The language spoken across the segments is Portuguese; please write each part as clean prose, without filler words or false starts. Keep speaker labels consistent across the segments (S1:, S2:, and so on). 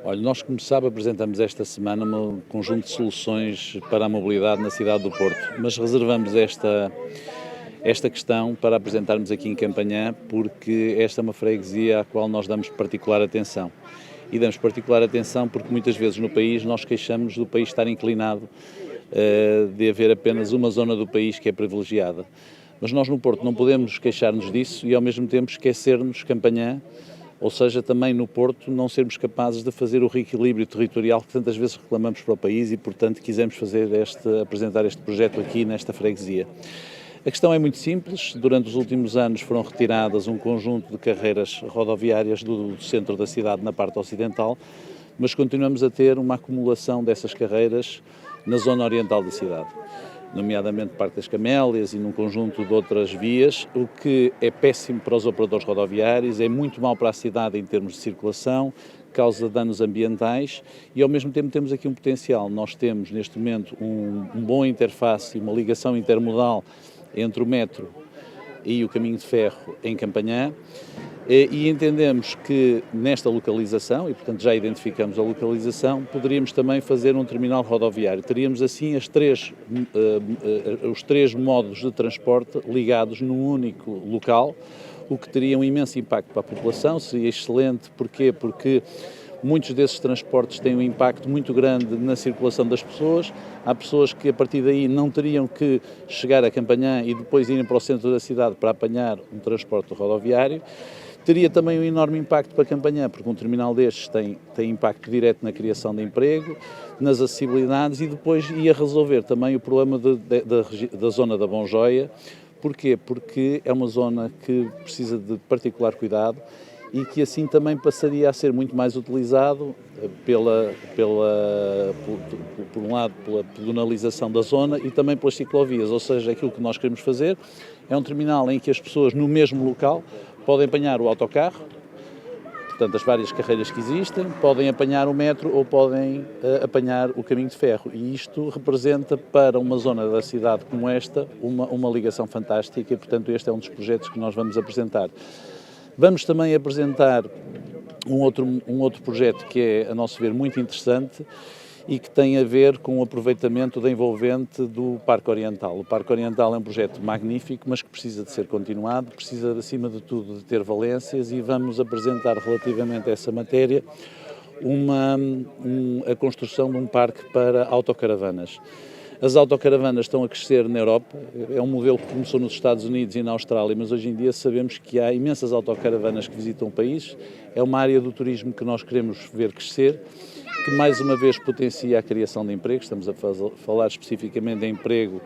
S1: Olha, nós, como sabe, apresentamos esta semana um conjunto de soluções para a mobilidade na cidade do Porto, mas reservamos esta questão para apresentarmos aqui em Campanhã, porque esta é uma freguesia à qual nós damos particular atenção. E damos particular atenção porque muitas vezes no país nós queixamos do país estar inclinado, de haver apenas uma zona do país que é privilegiada. Mas nós no Porto não podemos queixar-nos disso e ao mesmo tempo esquecermos Campanhã, ou seja, também no Porto não sermos capazes de fazer o reequilíbrio territorial que tantas vezes reclamamos para o país e, portanto, quisemos apresentar este projeto aqui nesta freguesia. A questão é muito simples. Durante os últimos anos foram retiradas um conjunto de carreiras rodoviárias do centro da cidade na parte ocidental, mas continuamos a ter uma acumulação dessas carreiras na zona oriental da cidade, nomeadamente Parque das Camélias e num conjunto de outras vias, o que é péssimo para os operadores rodoviários, é muito mau para a cidade em termos de circulação, causa danos ambientais e ao mesmo tempo temos aqui um potencial. Nós temos neste momento um bom interface e uma ligação intermodal entre o metro e o caminho de ferro em Campanhã e entendemos que nesta localização, e portanto já identificamos a localização, poderíamos também fazer um terminal rodoviário. Teríamos assim os três modos de transporte ligados num único local, o que teria um imenso impacto para a população, seria excelente. Porquê? Porque muitos desses transportes têm um impacto muito grande na circulação das pessoas. Há pessoas que a partir daí não teriam que chegar a Campanhã e depois irem para o centro da cidade para apanhar um transporte rodoviário. Teria também um enorme impacto para Campanhã, porque um terminal destes tem impacto direto na criação de emprego, nas acessibilidades e depois ia resolver também o problema da zona da Bonjoia. Porquê? Porque é uma zona que precisa de particular cuidado e que assim também passaria a ser muito mais utilizado por um lado pela pedonalização da zona e também pelas ciclovias, ou seja, aquilo que nós queremos fazer é um terminal em que as pessoas no mesmo local podem apanhar o autocarro, portanto as várias carreiras que existem, podem apanhar o metro ou podem apanhar o caminho de ferro e isto representa para uma zona da cidade como esta uma ligação fantástica e portanto este é um dos projetos que nós vamos apresentar. Vamos também apresentar um outro projeto que é, a nosso ver, muito interessante e que tem a ver com o aproveitamento da envolvente do Parque Oriental. O Parque Oriental é um projeto magnífico, mas que precisa de ser continuado, precisa, acima de tudo, de ter valências e vamos apresentar relativamente a essa matéria a construção de um parque para autocaravanas. As autocaravanas estão a crescer na Europa, é um modelo que começou nos Estados Unidos e na Austrália, mas hoje em dia sabemos que há imensas autocaravanas que visitam o país, é uma área do turismo que nós queremos ver crescer, que mais uma vez potencia a criação de emprego, estamos a falar especificamente de emprego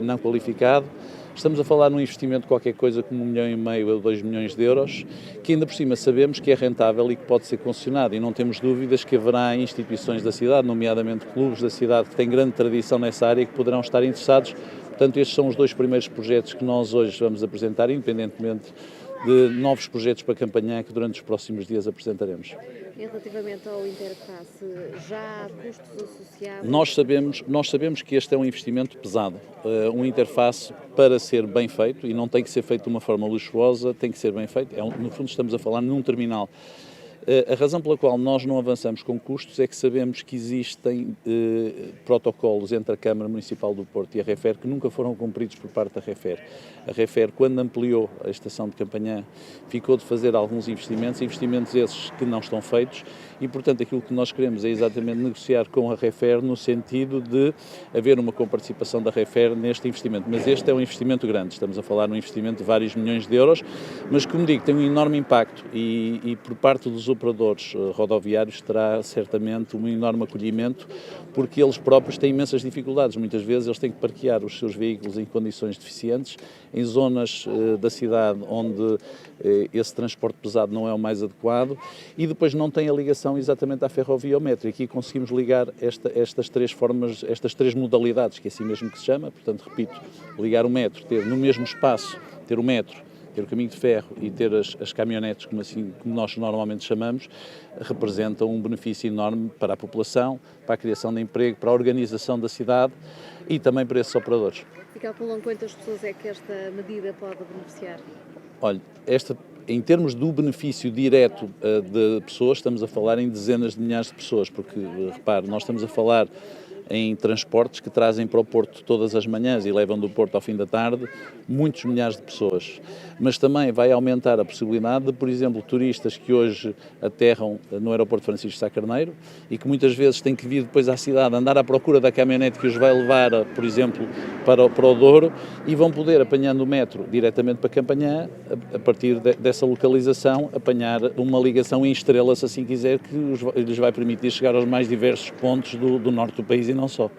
S1: não qualificado, estamos a falar num investimento de qualquer coisa como 1,5 milhão a 2 milhões de euros, que ainda por cima sabemos que é rentável e que pode ser concessionado e não temos dúvidas que haverá instituições da cidade, nomeadamente clubes da cidade que têm grande tradição nessa área e que poderão estar interessados. Portanto, estes são os dois primeiros projetos que nós hoje vamos apresentar, independentemente de novos projetos para Campanhã que durante os próximos dias apresentaremos.
S2: E relativamente ao interface, já há custos associados?
S1: Nós sabemos que este é um investimento pesado, um interface para ser bem feito e não tem que ser feito de uma forma luxuosa, tem que ser bem feito, no fundo estamos a falar num terminal. A razão pela qual nós não avançamos com custos é que sabemos que existem protocolos entre a Câmara Municipal do Porto e a REFER que nunca foram cumpridos por parte da REFER. A REFER, quando ampliou a estação de Campanhã, ficou de fazer alguns investimentos esses que não estão feitos e, portanto, aquilo que nós queremos é exatamente negociar com a REFER no sentido de haver uma comparticipação da REFER neste investimento. Mas este é um investimento grande, estamos a falar num investimento de vários milhões de euros, mas, como digo, tem um enorme impacto e por parte dos operadores rodoviários terá certamente um enorme acolhimento, porque eles próprios têm imensas dificuldades. Muitas vezes eles têm que parquear os seus veículos em condições deficientes, em zonas da cidade onde esse transporte pesado não é o mais adequado e depois não tem a ligação exatamente à ferrovia ou metro. E aqui conseguimos ligar estas três formas, estas três modalidades, que é assim mesmo que se chama, portanto, repito, ligar o metro, ter no mesmo espaço, ter o metro, ter o caminho de ferro e ter as caminhonetes, como nós normalmente chamamos, representam um benefício enorme para a população, para a criação de emprego, para a organização da cidade e também para esses operadores.
S2: E calculam quantas pessoas é que esta medida pode beneficiar?
S1: Olha, Em termos do benefício direto de pessoas, estamos a falar em dezenas de milhares de pessoas, porque, repare, nós estamos a falar em transportes que trazem para o Porto todas as manhãs e levam do Porto ao fim da tarde muitos milhares de pessoas. Mas também vai aumentar a possibilidade de, por exemplo, turistas que hoje aterram no aeroporto Francisco Sá Carneiro e que muitas vezes têm que vir depois à cidade andar à procura da caminhonete que os vai levar, por exemplo, para o Douro, e vão poder, apanhando o metro diretamente para Campanhã, a partir dessa localização, apanhar uma ligação em estrela, se assim quiser, que lhes vai permitir chegar aos mais diversos pontos do norte do país e não só.